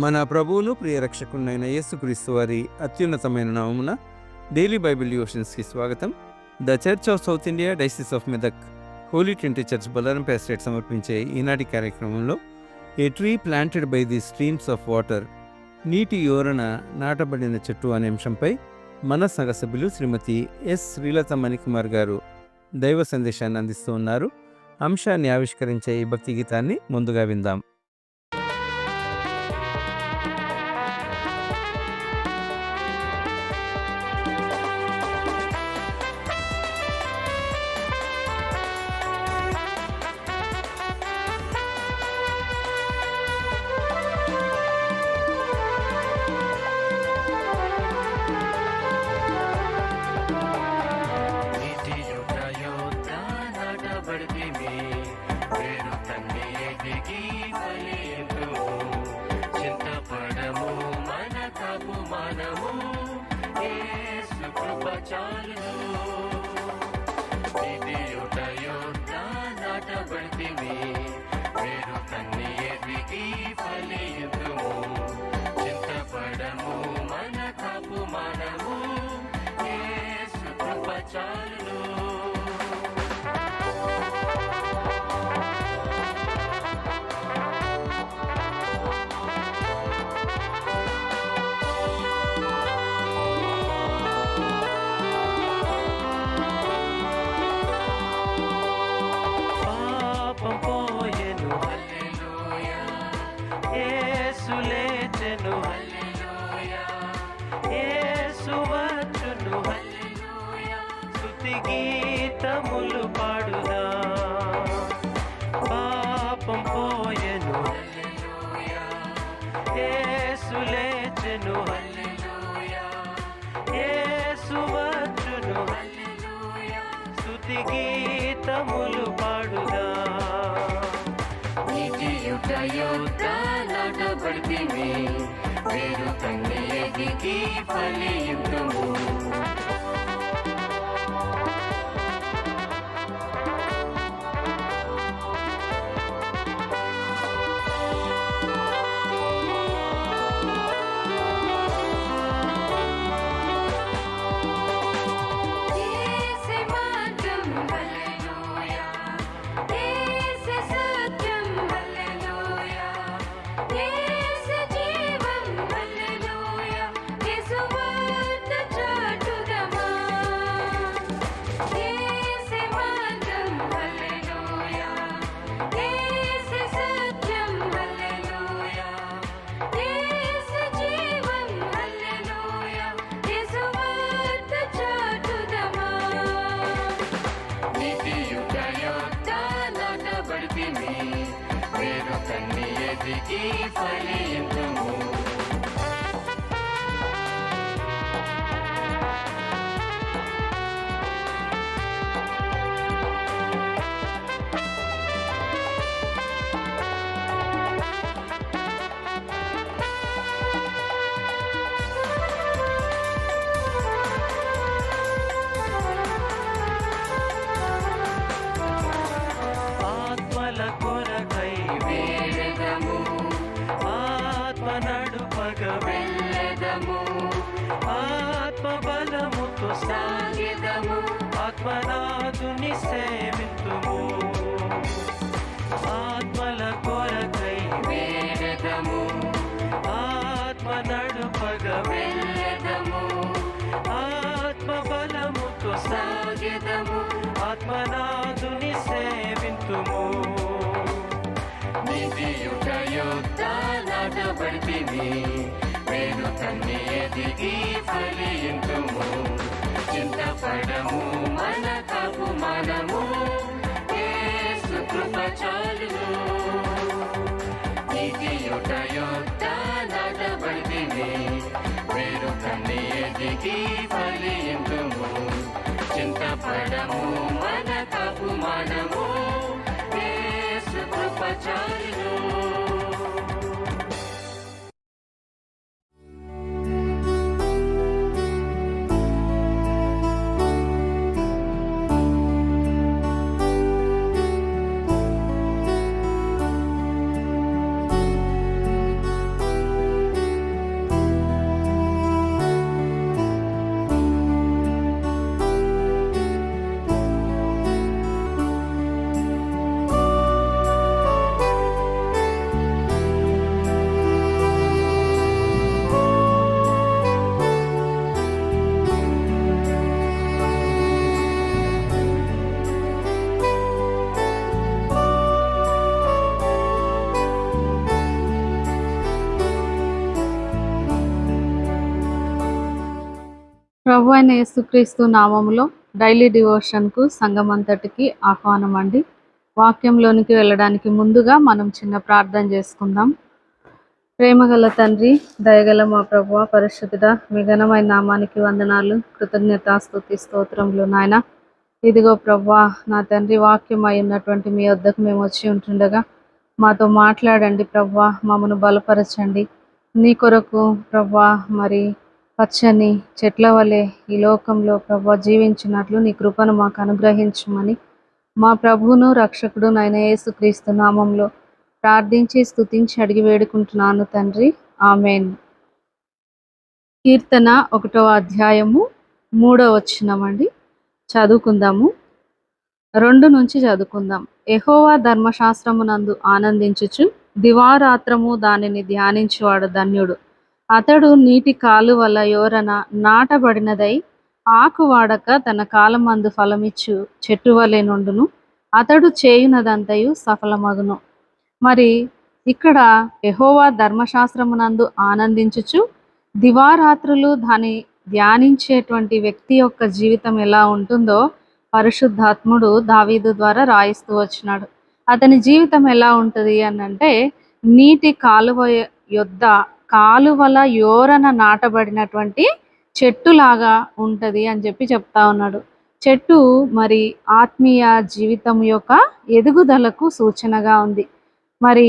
మన ప్రభువును ప్రియ రక్షకుడైన యేసుక్రీస్తు వారి అత్యున్నతమైన నామమున డైలీ బైబిల్ డివోషన్స్కి స్వాగతం. The Church of South India diocese of Medak Holy Trinity Church Bollarampeta estate సమర్పించే ఈనాటి కార్యక్రమంలో a tree planted by the streams of water, నీటి యోరణ నాటబడిన చెట్టు అనే అంశంపై మన సంఘ సభ్యులు శ్రీమతి ఎస్ శ్రీలత మణికుమార్ గారు దైవ సందేశాన్ని అందిస్తూ ఉన్నారు. అంశాన్ని ఆవిష్కరించే ఈ భక్తి గీతాన్ని ముందుగా విందాం. గీతములు పాడుదా, పాపం పోయెను యేసు లేచెను, యేసు వచ్చును, స్తుతి గీతములు పాడుదా. నీటి యుగ నాటబడితిమి, వేరు కన్ని ఎదిగి ఫలియుతుము. వేరు కన్ని ఎదిగి ఫలియుతుము. ఆత్మబలముతో సాగిదము, ఆత్మనాథుని సేవితుము. ఆత్మల కొరకై వేడదము, ఆత్మ నడుపగ వెళ్ళదము, ఆత్మబలముతో సాగిదము, ఆత్మనాథుని సేవితుము. నీతి యుగ నాటబడితిమి, వేరు కన్ని ఎదిగి ఫలియుతుము. చింతపడము మన తప్పు మనము, యేసు కృప చాలును. నీతి యుగ నాటబడితిమి, వేరు కన్ని ఎదిగి ఫలియుతుము. చింతపడము మన తప్పు మనము, యేసు కృప చాలును. ప్రభు అయిన యేసుక్రీస్తు నామములో డైలీ డివోషన్కు సంఘం అంతటికి ఆహ్వానం అండి. వాక్యంలోనికి వెళ్ళడానికి ముందుగా మనం చిన్న ప్రార్థన చేసుకుందాం. ప్రేమగల తండ్రి, దయగల మా ప్రభువా, పరిశుద్ధుడా, మీ ఘనమైన నామానికి వందనాలు, కృతజ్ఞత, స్తుతి, స్తోత్రములు నాయన. ఇదిగో ప్రభువా, నా తండ్రి, వాక్యం అయి ఉన్నటువంటి మీ వద్దకు మేము వచ్చి ఉంటుండగా మాతో మాట్లాడండి ప్రభువా, మమ్మను బలపరచండి. నీ కొరకు ప్రభువా, మరి పచ్చని చెట్ల వలె ఈ లోకంలో ప్రభువా జీవించినట్లు నీ కృపను మాకు అనుగ్రహించమని మా ప్రభువును రక్షకుడు నైన యేసుక్రీస్తు నామంలో ప్రార్థించి స్తుతించి అడిగి వేడుకుంటున్నాను తండ్రి, ఆమేన్. కీర్తన 1వ అధ్యాయము 3వ వచనమండి. చదువుకుందాము. 2 నుంచి చదువుకుందాం. యెహోవా ధర్మశాస్త్రమునందు ఆనందించుచు దివారాత్రము దానిని ధ్యానించువాడు ధన్యుడు. అతడు నీటి కాలువల యోరన నాటబడినదై ఆకు వాడక తన కాలమందు ఫలమిచ్చు చెట్టు వలె నుండును. అతడు చేయునదంతయు సఫలమగును. మరి ఇక్కడ యెహోవా ధర్మశాస్త్రమునందు ఆనందించుచు దివారాత్రులు దాన్ని ధ్యానించేటువంటి వ్యక్తి యొక్క జీవితం ఎలా ఉంటుందో పరిశుద్ధాత్ముడు దావీదు ద్వారా రాయిస్తూ వచ్చినాడు. అతని జీవితం ఎలా ఉంటుంది అనంటే, నీటి కాలువ యొద్ద కాలువల యోరన నాటబడినటువంటి చెట్టులాగా ఉంటది అని చెప్పి చెప్తా ఉన్నాడు. చెట్టు మరి ఆత్మీయ జీవితం యొక్క ఎదుగుదలకు సూచనగా ఉంది. మరి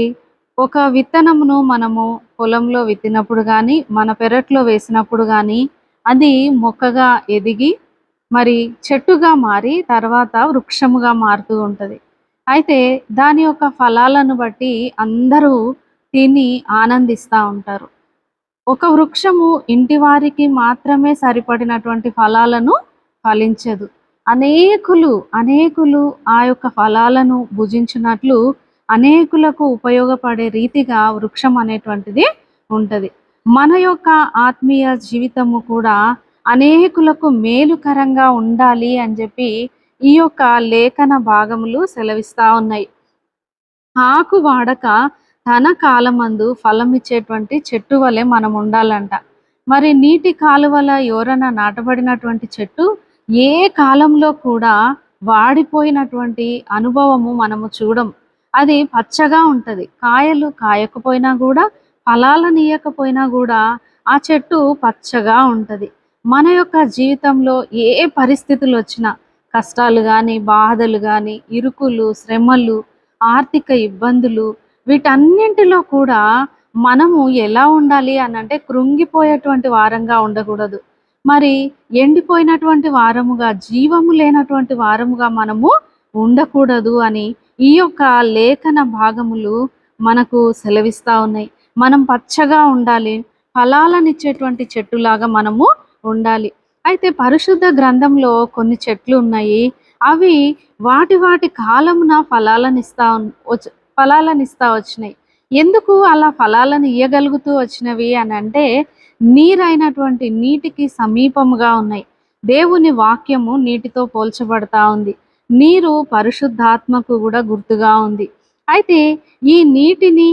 ఒక విత్తనమును మనము పొలంలో విత్తినప్పుడు కానీ, మన పెరట్లో వేసినప్పుడు కానీ అది మొక్కగా ఎదిగి మరి చెట్టుగా మారి తర్వాత వృక్షముగా మారుతూ ఉంటుంది. అయితే దాని యొక్క ఫలాలను బట్టి అందరూ తిని ఆనందిస్తూ ఉంటారు. ఒక వృక్షము ఇంటి వారికి మాత్రమే సరిపడినటువంటి ఫలాలను ఫలించదు. అనేకులు ఆ యొక్క ఫలాలను భుజించినట్లు అనేకులకు ఉపయోగపడే రీతిగా వృక్షం అనేటువంటిది ఉంటుంది. మన యొక్క ఆత్మీయ జీవితము కూడా అనేకులకు మేలుకరంగా ఉండాలి అని చెప్పి ఈ యొక్క లేఖన భాగములు సెలవిస్తా ఉన్నాయి. ఆకు వాడక తన కాలమందు ఫలం ఇచ్చేటువంటి చెట్టు వలె మనం ఉండాలంట. మరి నీటి కాలువల యోరన నాటబడినటువంటి చెట్టు ఏ కాలంలో కూడా వాడిపోయినటువంటి అనుభవము మనము చూడం. అది పచ్చగా ఉంటది. కాయలు కాయకపోయినా కూడా, ఫలాలను ఇయ్యకపోయినా కూడా ఆ చెట్టు పచ్చగా ఉంటది. మన యొక్క జీవితంలో ఏ పరిస్థితులు వచ్చినా, కష్టాలు కానీ, బాధలు కానీ, ఇరుకులు, శ్రమలు, ఆర్థిక ఇబ్బందులు, వీటన్నింటిలో కూడా మనము ఎలా ఉండాలి అనంటే కృంగిపోయేటువంటి వారంగా ఉండకూడదు. మరి ఎండిపోయినటువంటి వారముగా, జీవము లేనటువంటి వారముగా మనము ఉండకూడదు అని ఈ యొక్క లేఖన భాగములు మనకు సెలవిస్తా ఉన్నాయి. మనం పచ్చగా ఉండాలి, ఫలాలనిచ్చేటువంటి చెట్టులాగా మనము ఉండాలి. అయితే పరిశుద్ధ గ్రంథంలో కొన్ని చెట్లు ఉన్నాయి. అవి వాటి కాలమున ఫలాలనిస్తా వచ్చినాయి. ఎందుకు అలా ఫలాలను ఇయ్యగలుగుతూ వచ్చినవి అని అంటే, నీరైనటువంటి నీటికి సమీపముగా ఉన్నాయి. దేవుని వాక్యము నీటితో పోల్చబడతా ఉంది. నీరు పరిశుద్ధాత్మకు కూడా గుర్తుగా ఉంది. అయితే ఈ నీటిని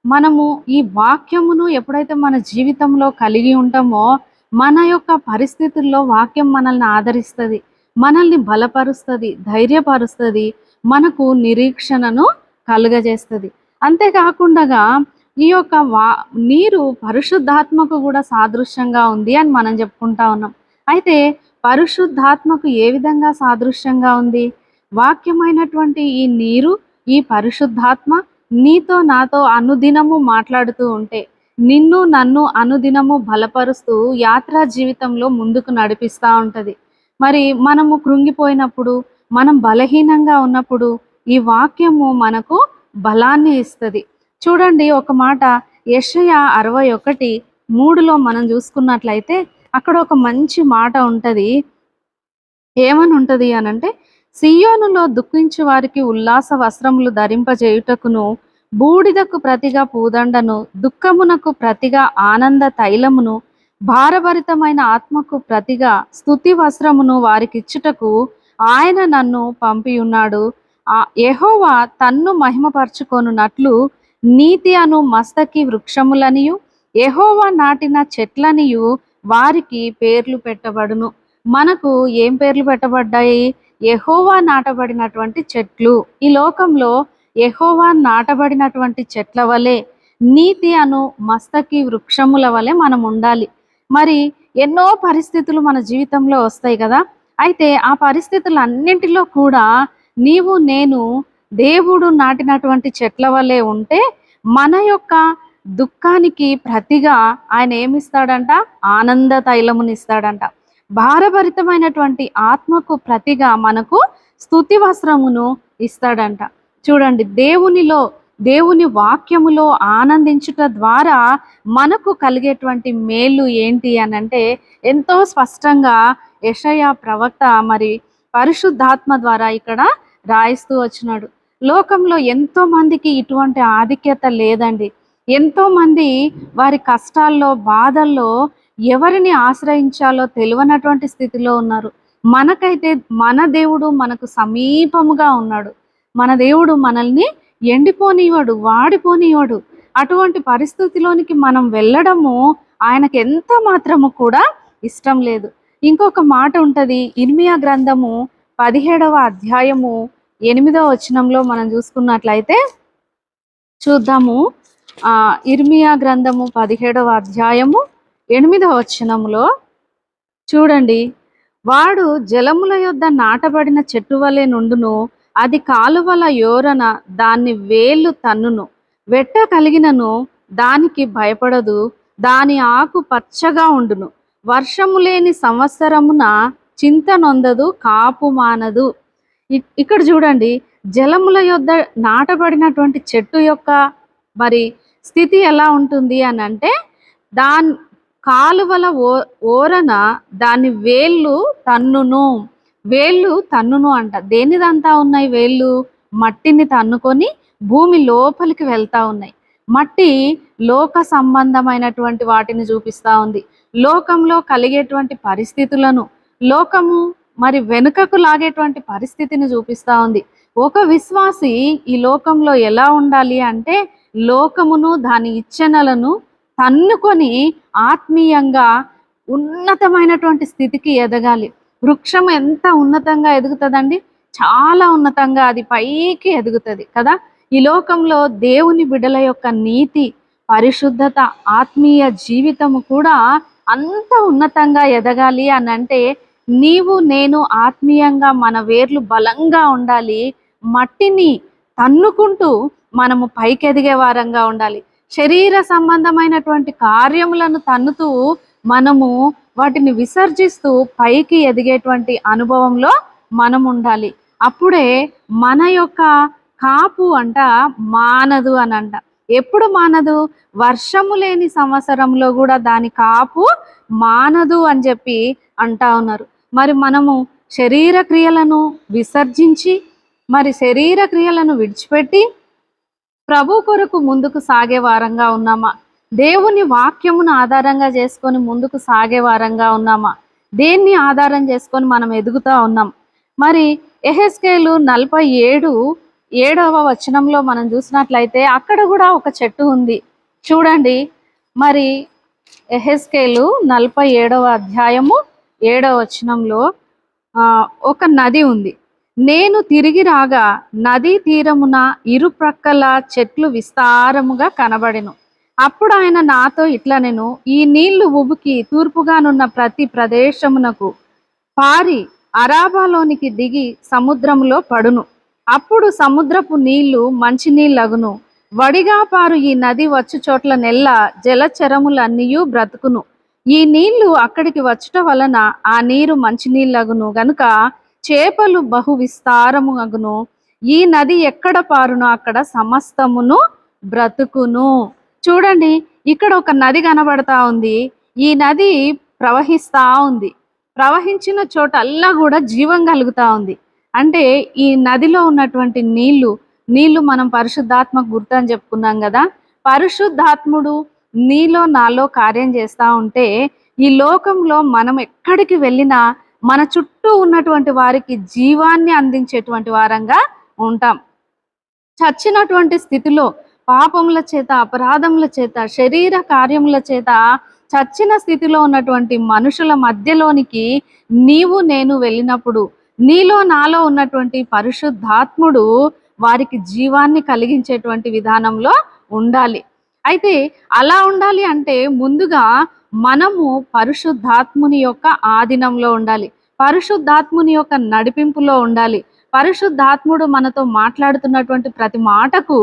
మనము, ఈ వాక్యమును ఎప్పుడైతే మన జీవితంలో కలిగి ఉంటామో, మన యొక్క పరిస్థితుల్లో వాక్యం మనల్ని ఆదరిస్తుంది, మనల్ని బలపరుస్తుంది, ధైర్యపరుస్తుంది, మనకు నిరీక్షణను కలుగజేస్తుంది. అంతేకాకుండా ఈ యొక్క నీరు పరిశుద్ధాత్మకు కూడా సాదృశ్యంగా ఉంది అని మనం చెప్పుకుంటా ఉన్నాం. అయితే పరిశుద్ధాత్మకు ఏ విధంగా సాదృశ్యంగా ఉంది? వాక్యమైనటువంటి ఈ నీరు, ఈ పరిశుద్ధాత్మ నీతో నాతో అనుదినము మాట్లాడుతూ ఉంటే, నిన్ను నన్ను అనుదినము బలపరుస్తూ యాత్రా జీవితంలో ముందుకు నడిపిస్తూ ఉంటుంది. మరి మనము కృంగిపోయినప్పుడు, మనం బలహీనంగా ఉన్నప్పుడు ఈ వాక్యము మనకు బలాన్ని ఇస్తుంది. చూడండి, ఒక మాట యెషయా 61:3లో మనం చూసుకున్నట్లయితే అక్కడ ఒక మంచి మాట ఉంటుంది. ఏమని ఉంటుంది అనంటే, సియోనులో దుఃఖించు వారికి ఉల్లాస వస్త్రములు ధరింపజేయుటకును, బూడిదకు ప్రతిగా పూదండను, దుఃఖమునకు ప్రతిగా ఆనంద తైలమును, భారభరితమైన ఆత్మకు ప్రతిగా స్తుతి వస్త్రమును వారికిచ్చుటకు ఆయన నన్ను పంపి ఉన్నాడు. యెహోవా తన్ను మహిమపరచుకొనున్నట్లు నీతి అను మస్తకి వృక్షములనియు, యెహోవా నాటిన చెట్లనియు వారికి పేర్లు పెట్టబడును. మనకు ఏం పేర్లు పెట్టబడ్డాయి? యెహోవా నాటబడినటువంటి చెట్లు. ఈ లోకంలో యెహోవా నాటబడినటువంటి చెట్ల వలె, నీతి అను మస్తకి వృక్షముల వలె మనం ఉండాలి. మరి ఎన్నో పరిస్థితులు మన జీవితంలో వస్తాయి కదా. అయితే ఆ పరిస్థితులన్నింటిలో కూడా నీవు నేను దేవుడు నాటినటువంటి చెట్ల వలె ఉంటే మన యొక్క దుఃఖానికి ప్రతిగా ఆయన ఏమిస్తాడంట? ఆనంద తైలమునిస్తాడంట. భారభరితమైనటువంటి ఆత్మకు ప్రతిగా మనకు స్తుతి వస్త్రమును ఇస్తాడంట. చూడండి, దేవుని వాక్యములో ఆనందించుట ద్వారా మనకు కలిగేటువంటి మేలు ఏంటి అని అంటే ఎంతో స్పష్టంగా యెషయా ప్రవక్త మరి పరిశుద్ధాత్మ ద్వారా ఇక్కడ రాయిస్తూ వచ్చినాడు. లోకంలో ఎంతో మందికి ఇటువంటి ఆధిక్యత లేదండి. ఎంతో మంది వారి కష్టాల్లో, బాధల్లో ఎవరిని ఆశ్రయించాలో తెలియనటువంటి స్థితిలో ఉన్నారు. మనకైతే మన దేవుడు మనకు సమీపముగా ఉన్నాడు. మన దేవుడు మనల్ని ఎండిపోనివ్వడు, వాడిపోనివ్వడు. అటువంటి పరిస్థితిలోనికి మనం వెళ్ళడము ఆయనకు ఎంత మాత్రము కూడా ఇష్టం లేదు. ఇంకొక మాట ఉంటది, ఇర్మియా గ్రంథము 17వ అధ్యాయము 8వ వచనంలో మనం చూసుకున్నట్లయితే చూద్దాము. ఇర్మియా గ్రంథము 17వ అధ్యాయము 8వ వచనంలో చూడండి, వాడు జలముల యొద్ద నాటబడిన చెట్టు వలె నుండును, అది కాలువల యోరన దాన్ని వేళ్ళు తన్నును, వెట్ట కలిగినను దానికి భయపడదు, దాని ఆకు పచ్చగా ఉండును, వర్షము లేని సంవత్సరమున చింత నొందదు, కాపు మానదు. ఇక్కడ చూడండి, జలముల యొద్ద నాటబడినటువంటి చెట్టు యొక్క మరి స్థితి ఎలా ఉంటుంది అని అంటే, కాలువల ఓరన దాని వేళ్ళు తన్నును అంట. దేనిదంతా ఉన్నాయి వేళ్ళు? మట్టిని తన్నుకొని భూమి లోపలికి వెళ్తా ఉన్నాయి. మట్టి లోక సంబంధమైనటువంటి వాటిని చూపిస్తా ఉంది. లోకంలో కలిగేటువంటి పరిస్థితులను, లోకము మరి వెనుకకు లాగేటువంటి పరిస్థితిని చూపిస్తా ఉంది. ఒక విశ్వాసి ఈ లోకంలో ఎలా ఉండాలి అంటే, లోకమును దాని ఇచ్ఛనలను తన్నుకొని ఆత్మీయంగా ఉన్నతమైనటువంటి స్థితికి ఎదగాలి. వృక్షం ఎంత ఉన్నతంగా ఎదుగుతుందండి? చాలా ఉన్నతంగా అది పైకి ఎదుగుతుంది కదా. ఈ లోకంలో దేవుని బిడ్డల యొక్క నీతి, పరిశుద్ధత, ఆత్మీయ జీవితము కూడా అంత ఉన్నతంగా ఎదగాలి అని అంటే నీవు నేను ఆత్మీయంగా మన వేర్లు బలంగా ఉండాలి. మట్టిని తన్నుకుంటూ మనము పైకి ఎదిగే వారంగా ఉండాలి. శరీర సంబంధమైనటువంటి కార్యములను తన్నుతూ మనము వాటిని విసర్జిస్తూ పైకి ఎదిగేటువంటి అనుభవంలో మనం ఉండాలి. అప్పుడే మన యొక్క కాపు మానదు అని అంట. ఎప్పుడు మానదు? వర్షము లేని సంవత్సరంలో కూడా దాని కాపు మానదు అని చెప్పి అంటా ఉన్నారు. మరి మనము శరీర క్రియలను విసర్జించి మరి శరీర క్రియలను విడిచిపెట్టి ప్రభు కొరకు ముందుకు సాగే వారంగా ఉన్నామా? దేవుని వాక్యమును ఆధారంగా చేసుకొని ముందుకు సాగే వారంగా ఉన్నామా? దేన్ని ఆధారం చేసుకొని మనం ఎదుగుతా ఉన్నాం? మరి యెహెజ్కేలు 47:7వ వచనంలో మనం చూసినట్లయితే అక్కడ కూడా ఒక చెట్టు ఉంది. చూడండి, మరి యెహెజ్కేలు 47వ అధ్యాయము 7వ వచనంలో ఒక నది ఉంది. నేను తిరిగి రాగా నదీ తీరమున ఇరుప్రక్కల చెట్లు విస్తారముగా కనబడెను. అప్పుడు ఆయన నాతో ఇట్లనెను, ఈ నీళ్లు ఉబుకి తూర్పుగానున్న ప్రతి ప్రదేశమునకు పారి అరాబాలోనికి దిగి సముద్రములో పడును. అప్పుడు సముద్రపు నీళ్లు మంచినీళ్ళగును. వడిగా పారు ఈ నది వచ్చు చోట్ల నెల్ల జలచరములన్నీయు బ్రతుకును. ఈ నీళ్లు అక్కడికి వచ్చుట వలన ఆ నీరు మంచినీళ్ళగును గనుక చేపలు బహు విస్తారము అగును. ఈ నది ఎక్కడ పారునో అక్కడ సమస్తమును బ్రతుకును. చూడండి, ఇక్కడ ఒక నది కనబడతా ఉంది. ఈ నది ప్రవహిస్తా ఉంది. ప్రవహించిన చోటల్లా కూడా జీవం కలుగుతా ఉంది. అంటే ఈ నదిలో ఉన్నటువంటి నీళ్లు మనం పరిశుద్ధాత్మకు గుర్తు అని చెప్పుకున్నాం కదా. పరిశుద్ధాత్ముడు నీలో నాలో కార్యం చేస్తా ఉంటే ఈ లోకంలో మనం ఎక్కడికి వెళ్ళినా మన చుట్టూ ఉన్నటువంటి వారికి జీవాన్ని అందించేటువంటి వారంగా ఉంటాం. చచ్చినటువంటి స్థితిలో పాపముల చేత, అపరాధముల చేత, శరీర కార్యముల చేత చచ్చిన స్థితిలో ఉన్నటువంటి మనుషుల మధ్యలోనికి నీవు నేను వెళ్ళినప్పుడు నీలో నాలో ఉన్నటువంటి పరిశుద్ధాత్ముడు వారికి జీవాన్ని కలిగించేటువంటి విధానంలో ఉండాలి. అయితే అలా ఉండాలి అంటే ముందుగా మనము పరిశుద్ధాత్ముని యొక్క ఆధీనంలో ఉండాలి, పరిశుద్ధాత్ముని యొక్క నడిపింపులో ఉండాలి. పరిశుద్ధాత్ముడు మనతో మాట్లాడుతున్నటువంటి ప్రతి మాటకు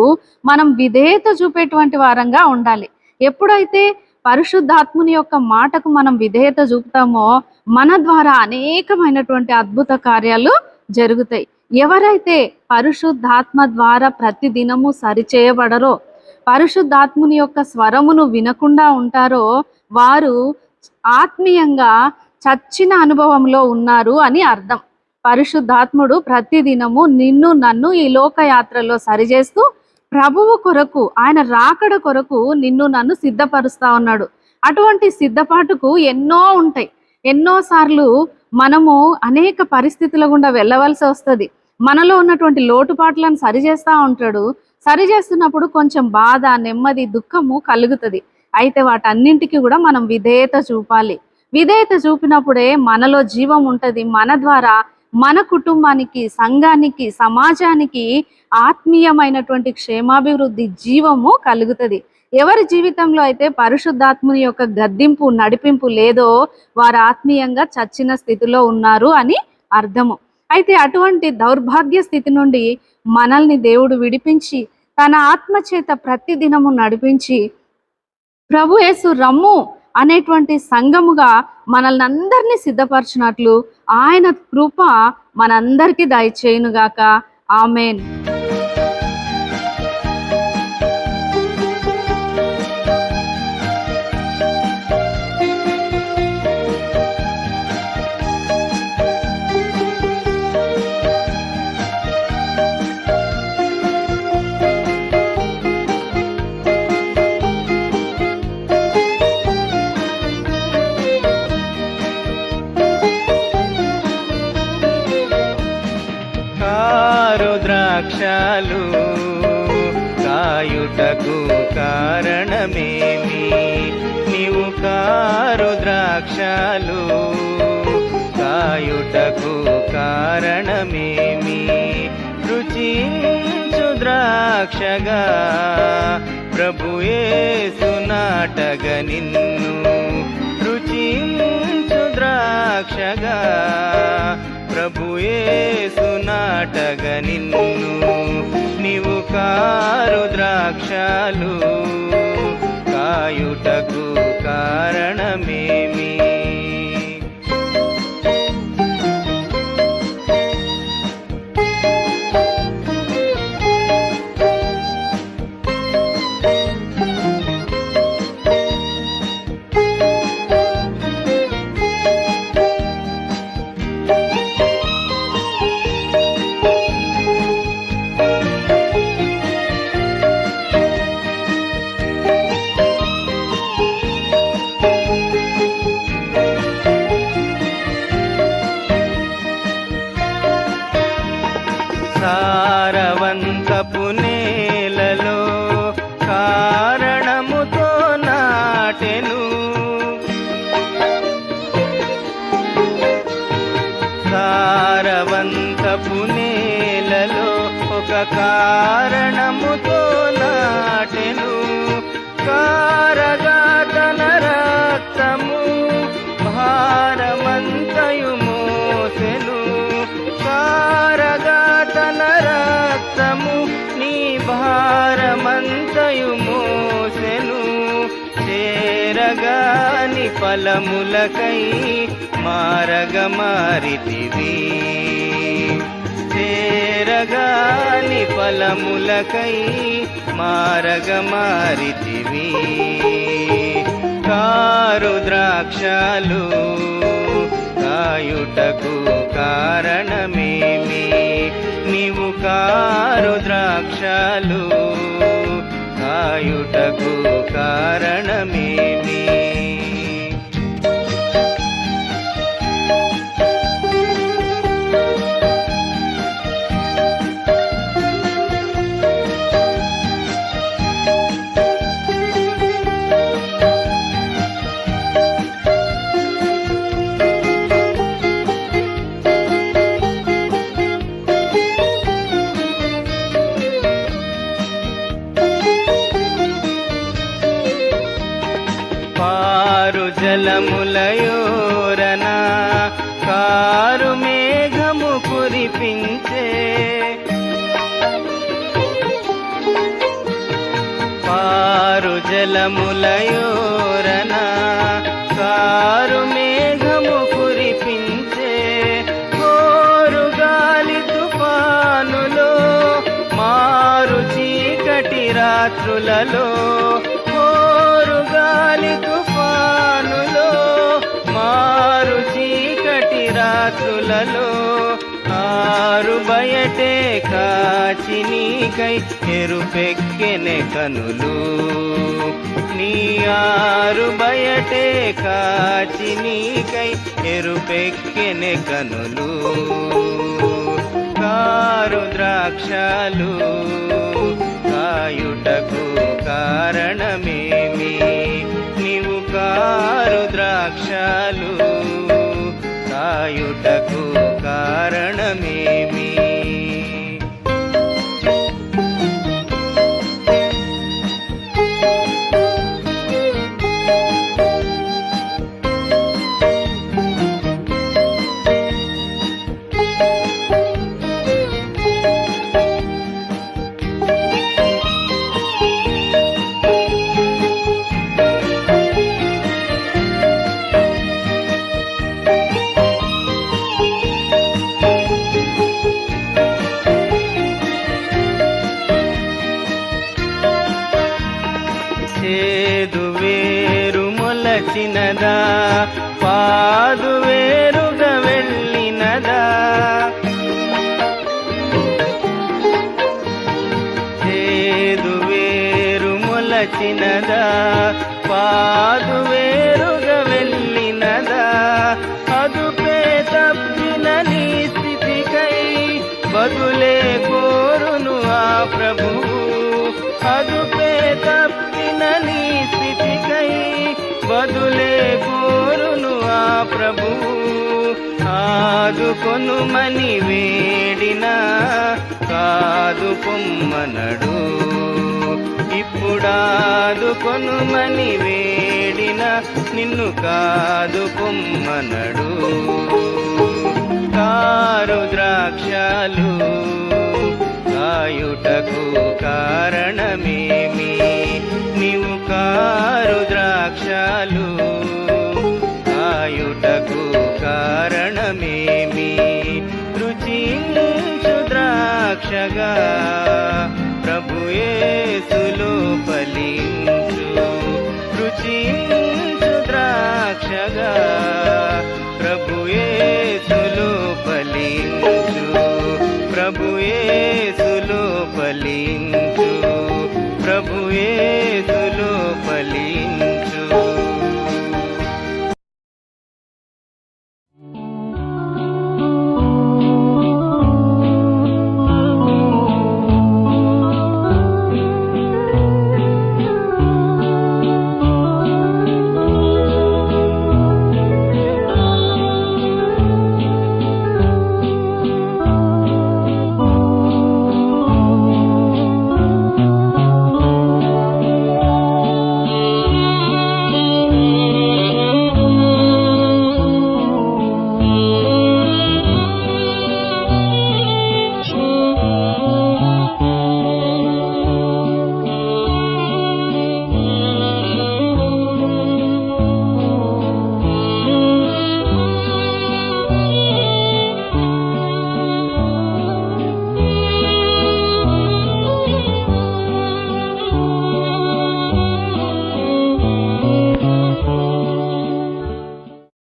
మనం విధేయత చూపేటువంటి వారంగా ఉండాలి. ఎప్పుడైతే పరిశుద్ధాత్ముని యొక్క మాటకు మనం విధేయత చూపుతామో మన ద్వారా అనేకమైనటువంటి అద్భుత కార్యాలు జరుగుతాయి. ఎవరైతే పరిశుద్ధాత్మ ద్వారా ప్రతి దినము సరిచేయబడరో, పరిశుద్ధాత్ముని యొక్క స్వరమును వినకుండా ఉంటారో వారు ఆత్మీయంగా చచ్చిన అనుభవంలో ఉన్నారు అని అర్థం. పరిశుద్ధాత్ముడు ప్రతిదినము నిన్ను నన్ను ఈ లోకయాత్రలో సరిచేస్తూ ప్రభువు కొరకు, ఆయన రాకడ కొరకు నిన్ను నన్ను సిద్ధపరుస్తా ఉన్నాడు. అటువంటి సిద్ధపాటుకు ఎన్నో ఉంటాయి. ఎన్నోసార్లు మనము అనేక పరిస్థితుల గుండా వెళ్ళవలసి వస్తుంది. మనలో ఉన్నటువంటి లోటుపాట్లను సరిచేస్తూ ఉంటాడు. సరిచేస్తున్నప్పుడు కొంచెం బాధ, నెమ్మది, దుఃఖము కలుగుతుంది. అయితే వాటన్నింటికి కూడా మనం విధేయత చూపాలి. విధేయత చూపినప్పుడే మనలో జీవం ఉంటుంది. మన ద్వారా మన కుటుంబానికి, సంఘానికి, సమాజానికి ఆత్మీయమైనటువంటి క్షేమాభివృద్ధి, జీవము కలుగుతుంది. ఎవరి జీవితంలో అయితే పరిశుద్ధాత్ముని యొక్క గద్దింపు, నడిపింపు లేదో వారు ఆత్మీయంగా చచ్చిన స్థితిలో ఉన్నారు అని అర్థము. అయితే అటువంటి దౌర్భాగ్య స్థితి నుండి మనల్ని దేవుడు విడిపించి తన ఆత్మ చేత ప్రతి దినము నడిపించి ప్రభు యేసు రమ్ము అనేటువంటి సంఘముగా మనల్ని అందరినీ సిద్ధపరచినట్లు ఆయన కృప మనందరికీ దయచేయునుగాక. ఆమేన్. ద్రాక్షాలు కాయుటకు కారణమేమి? నీవు కారు ద్రాక్షాలు కాయుటకు కారణమేమి? రుచించు ద్రాక్షగా ప్రభు యేసు నాటగ నిన్ను, రుచించు ద్రాక్షగా ప్రభు యేసు నాటగ నిన్ను. నీవు కారు ద్రాక్షాలు కాయుటకు కారణమేమి? సారవంతపు నేలలో కారణముతో నాటెను, సారవంతపు నేలలో ఒక కారణముతో నాటెను. కారగా తన రక్తము భారమంతయు మోసెను, కారగా తన రక్తము నీ భారమంతయు మోసెను. చేరగాని ఫలములకై మారగ మారితివి, చేరగాని ఫలములకై మారగ మారితివి. కారు ద్రాక్షాలు కాయుటకు కారణమేమి? నీవు కారు ద్రాక్షాలు కాయుటకు కారణమేమి? పారు జలములయోరన కారు మేఘము కురిపించే పారు జలములయోరన కారు మేఘము కురిపించే కోరు గాలి తుఫానులో మారు చీకటి రాత్రులలో కోరు గాలి తుఫానులో మారు చీకటి రాత్రులలో ఆరు బయటే కాచి నీకై ఎరుపెక్కెనె కనులు నీ ఆరు బయటే కాచి నీకై ఎరుపెక్కెనె కనులు కారు ద్రాక్షలు కాయుటకు కారణమేమి నీవు కారు ద్రాక్షలు కాయుటకు కారణమేమి చేదు వేరు మొలచినదా పాదు వేరుగా వెళ్ళినదా చేదు వేరు మొలచినదా పాదు వేరుగా వెళ్ళినదా అదుపే తప్పిన నీ స్థితికై బదులే కోరును ఆ ప్రభువు అదుపే తప్పిన నీ స్థితికై బదులే కోరును ఆ ప్రభువు ఆదుకొనుమని వేడిన కాదు పొమ్మనడు ఇప్పుడాదుకొనుమని వేడిన నిన్ను కాదు పొమ్మనడు కారు ద్రాక్షలు కాయుటకు కారణమేమి నీవు కారు ద్రాక్షలు కాయుటకు కారణమేమి రుచించు ద్రాక్షగా ప్రభు యేసులో ఫలించు రుచించు ద్రాక్షగా